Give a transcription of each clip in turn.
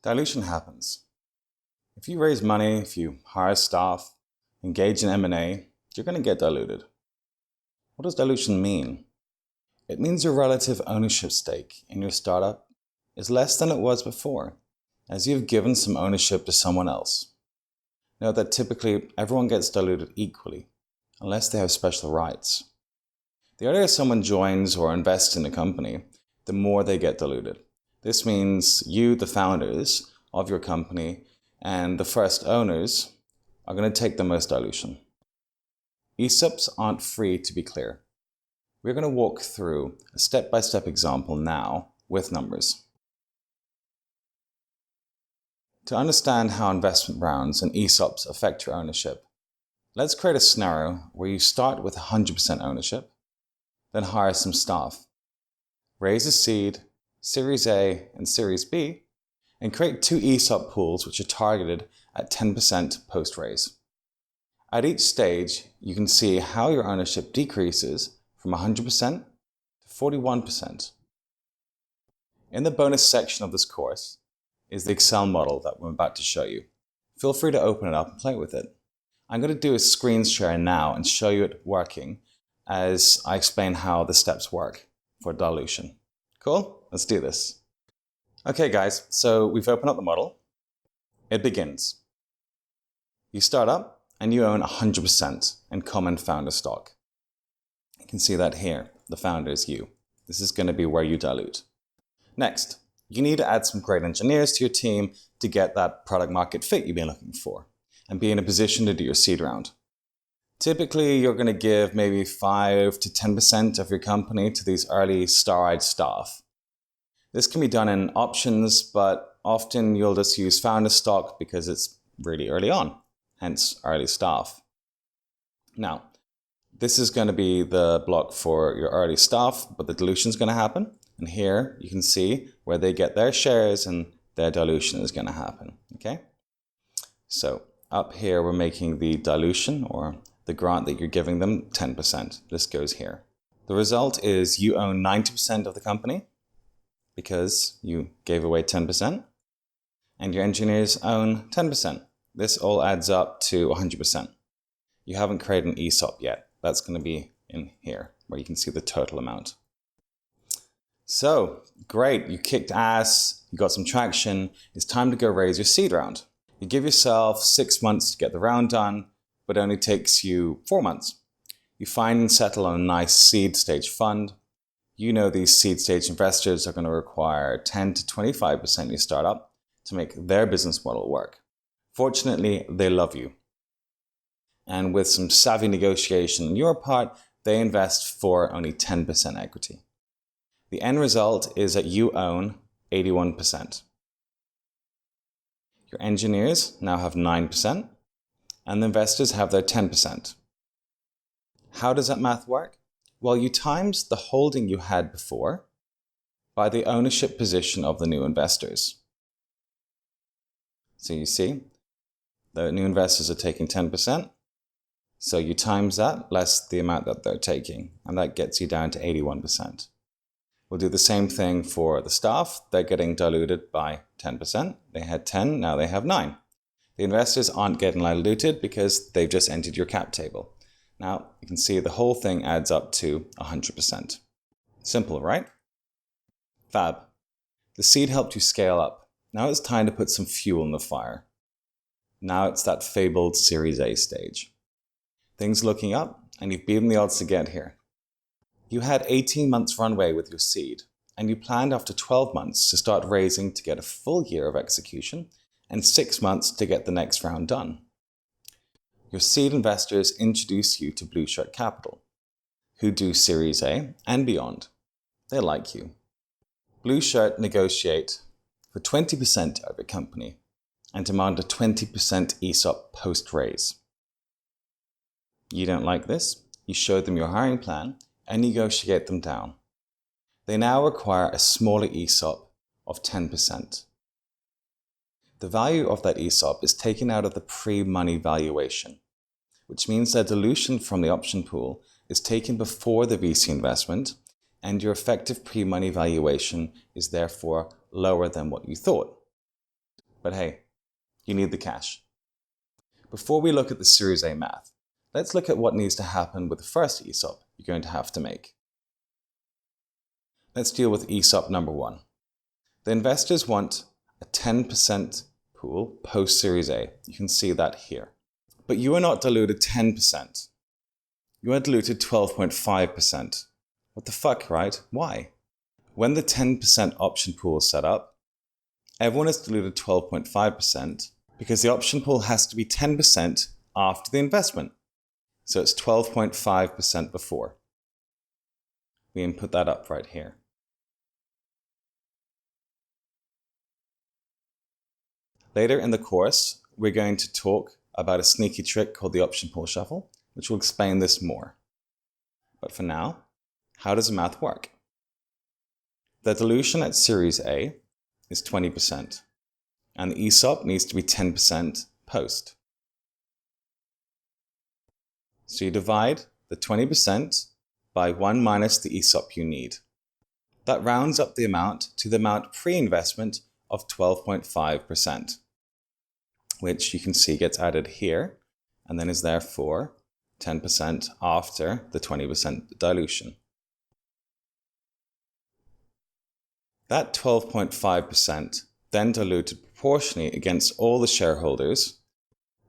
Dilution happens. If you raise money, if you hire staff, engage in M&A, you're going to get diluted. What does dilution mean? It means your relative ownership stake in your startup is less than it was before, as you've given some ownership to someone else. Note that typically everyone gets diluted equally, unless they have special rights. The earlier someone joins or invests in a company, the more they get diluted. This means you, the founders of your company, and the first owners are going to take the most dilution. ESOPs aren't free, to be clear. We're going to walk through a step-by-step example now with numbers. To understand how investment rounds and ESOPs affect your ownership, let's create a scenario where you start with 100% ownership, then hire some staff, raise a seed, Series A and Series B, and create 2 ESOP pools which are targeted at 10% post-raise. At each stage, you can see how your ownership decreases from 100% to 41%. In the bonus section of this course is the Excel model that I'm about to show you. Feel free to open it up and play with it. I'm going to do a screen share now and show you it working as I explain how the steps work for dilution. Cool? Let's do this. Okay guys, so we've opened up the model. It begins. You start up and you own 100% in common founder stock. You can see that here, the founder is you. This is going to be where you dilute. Next, you need to add some great engineers to your team to get that product market fit you've been looking for and be in a position to do your seed round. Typically, you're going to give maybe 5 to 10% of your company to these early star-eyed staff. This can be done in options, but often you'll just use founder stock because it's really early on, hence early staff. Now, this is going to be the block for your early staff, but the dilution is going to happen. And here you can see where they get their shares and their dilution is going to happen. Okay? So up here, we're making the dilution or the grant that you're giving them 10%. This goes here. The result is you own 90% of the company because you gave away 10%, and your engineers own 10%. This all adds up to 100%. You haven't created an ESOP yet. That's going to be in here where you can see the total amount. So, great, you kicked ass, you got some traction, it's time to go raise your seed round. You give yourself 6 months to get the round done, but it only takes you 4 months. You find and settle on a nice seed stage fund. You know these seed stage investors are going to require 10 to 25% of your startup to make their business model work. Fortunately, they love you. And with some savvy negotiation on your part, they invest for only 10% equity. The end result is that you own 81%. Your engineers now have 9%, and the investors have their 10%. How does that math work? Well, you times the holding you had before by the ownership position of the new investors. So you see, the new investors are taking 10%, so you times that less the amount that they're taking, and that gets you down to 81%. We'll do the same thing for the staff. They're getting diluted by 10%. They had 10, now they have 9. The investors aren't getting diluted because they've just entered your cap table. Now, you can see the whole thing adds up to 100%. Simple, right? Fab. The seed helped you scale up. Now it's time to put some fuel in the fire. Now it's that fabled Series A stage. Things looking up, and you've beaten the odds to get here. You had 18 months runway with your seed, and you planned after 12 months to start raising to get a full year of execution and 6 months to get the next round done. Your seed investors introduce you to Blue Shirt Capital, who do Series A and beyond. They like you. Blue Shirt negotiate for 20% of your company and demand a 20% ESOP post-raise. You don't like this? You show them your hiring plan and negotiate them down. They now require a smaller ESOP of 10%. The value of that ESOP is taken out of the pre-money valuation, which means that dilution from the option pool is taken before the VC investment, and your effective pre-money valuation is therefore lower than what you thought. But hey, you need the cash. Before we look at the Series A math, let's look at what needs to happen with the first ESOP you're going to have to make. Let's deal with ESOP number 1. The investors want a 10% pool post-Series A. You can see that here. But you are not diluted 10%. You are diluted 12.5%. What the fuck, right? Why? When the 10% option pool is set up, everyone is diluted 12.5% because the option pool has to be 10% after the investment. So it's 12.5% before. We input that up right here. Later in the course, we're going to talk about a sneaky trick called the option pool shuffle, which will explain this more. But for now, how does the math work? The dilution at Series A is 20%, and the ESOP needs to be 10% post. So you divide the 20% by 1 minus the ESOP you need. That rounds up the amount to the amount pre-investment of 12.5%, which you can see gets added here, and then is therefore 10% after the 20% dilution. That 12.5% then diluted proportionally against all the shareholders.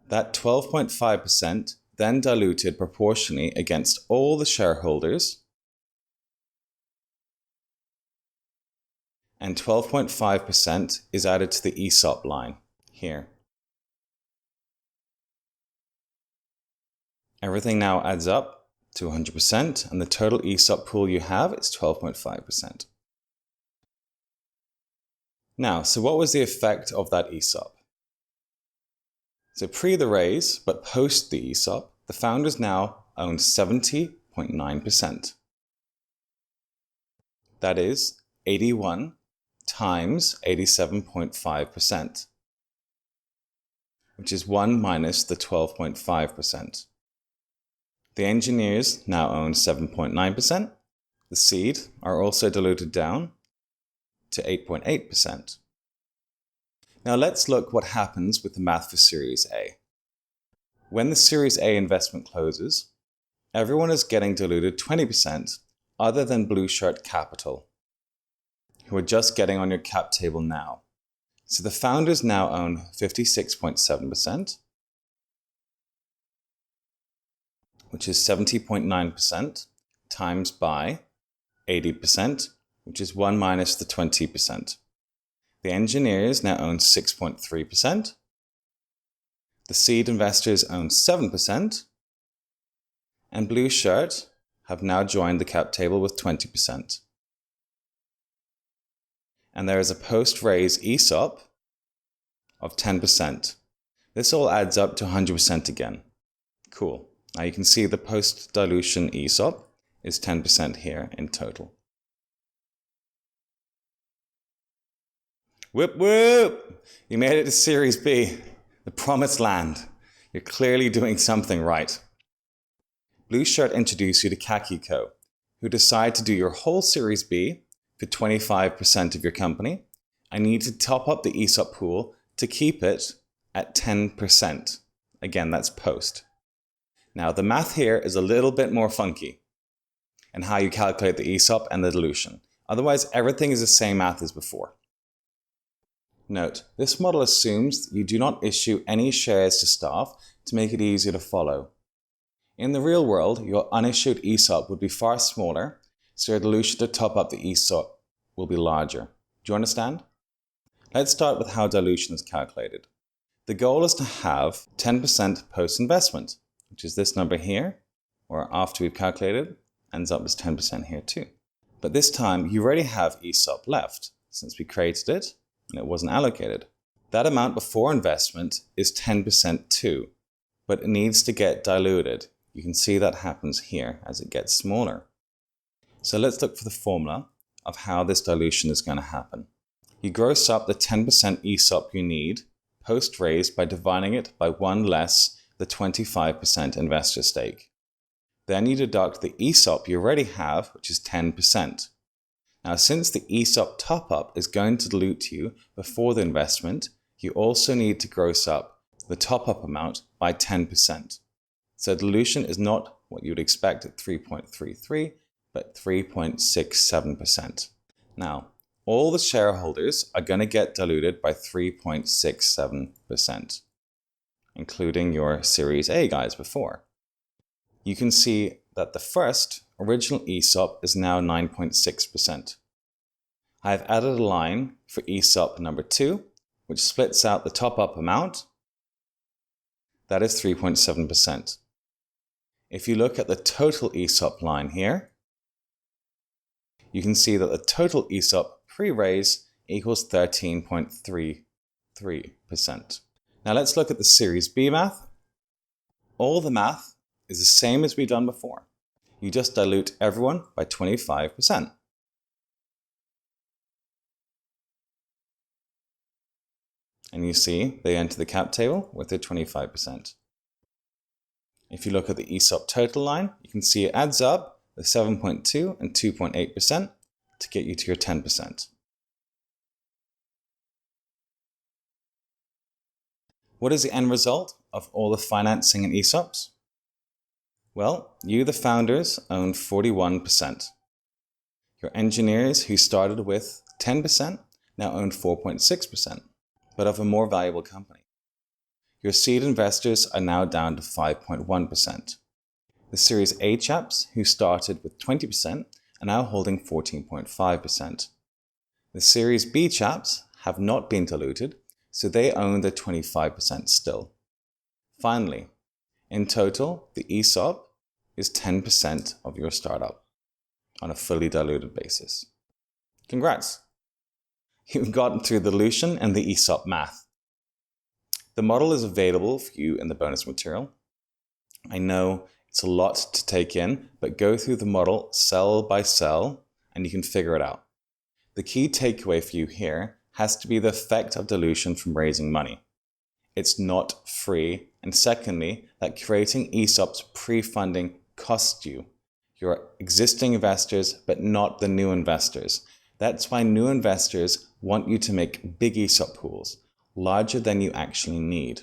That 12.5% then diluted proportionally against all the shareholders, and 12.5% is added to the ESOP line here. Everything now adds up to 100%, and the total ESOP pool you have is 12.5%. Now, so what was the effect of that ESOP? So pre the raise, but post the ESOP, the founders now own 70.9%. That is 81 times 87.5%, which is 1 minus the 12.5%. The engineers now own 7.9%. The seed are also diluted down to 8.8%. Now let's look what happens with the math for Series A. When the Series A investment closes, everyone is getting diluted 20% other than Blue Shirt Capital, who are just getting on your cap table now. So the founders now own 56.7%, which is 70.9% times by 80%, which is 1 minus the 20%. The engineers now own 6.3%. The seed investors own 7%. And Blue Shirt have now joined the cap table with 20%. And there is a post-raise ESOP of 10%. This all adds up to 100% again. Cool. Now you can see the post-dilution ESOP is 10% here in total. Whoop whoop! You made it to Series B, the promised land. You're clearly doing something right. Blue Shirt introduced you to Kakiko, who decide to do your whole Series B for 25% of your company, and you need to top up the ESOP pool to keep it at 10%. Again, that's post. Now, the math here is a little bit more funky in how you calculate the ESOP and the dilution. Otherwise, everything is the same math as before. Note, this model assumes that you do not issue any shares to staff to make it easier to follow. In the real world, your unissued ESOP would be far smaller, so your dilution to top up the ESOP will be larger. Do you understand? Let's start with how dilution is calculated. The goal is to have 10% post-investment, which is this number here, or after we've calculated, ends up as 10% here too. But this time, you already have ESOP left, since we created it, and it wasn't allocated. That amount before investment is 10% too, but it needs to get diluted. You can see that happens here as it gets smaller. So let's look for the formula of how this dilution is going to happen. You gross up the 10% ESOP you need post-raise by dividing it by 1 less the 25% investor stake. Then you deduct the ESOP you already have, which is 10%. Now, since the ESOP top-up is going to dilute you before the investment, you also need to gross up the top-up amount by 10%. So dilution is not what you would expect at 3.33, but 3.67%. Now, all the shareholders are going to get diluted by 3.67%, including your Series A guys before. You can see that the first original ESOP is now 9.6%. I have added a line for ESOP number 2, which splits out the top-up amount. That is 3.7%. If you look at the total ESOP line here, you can see that the total ESOP pre-raise equals 13.33%. Now let's look at the Series B math. All the math is the same as we've done before. You just dilute everyone by 25%. And you see they enter the cap table with their 25%. If you look at the ESOP total line, you can see it adds up the 7.2 and 2.8% to get you to your 10%. What is the end result of all the financing and ESOPs? Well, you, the founders, own 41%. Your engineers, who started with 10%, now own 4.6%, but of a more valuable company. Your seed investors are now down to 5.1%. The Series A chaps, who started with 20%, are now holding 14.5%. The Series B chaps have not been diluted, so they own the 25% still. Finally, in total, the ESOP is 10% of your startup on a fully diluted basis. Congrats! You've gotten through the dilution and the ESOP math. The model is available for you in the bonus material. I know it's a lot to take in, but go through the model cell by cell and you can figure it out. The key takeaway for you here has to be the effect of dilution from raising money. It's not free, and secondly, that creating ESOPs pre-funding costs you, your existing investors, but not the new investors. That's why new investors want you to make big ESOP pools, larger than you actually need.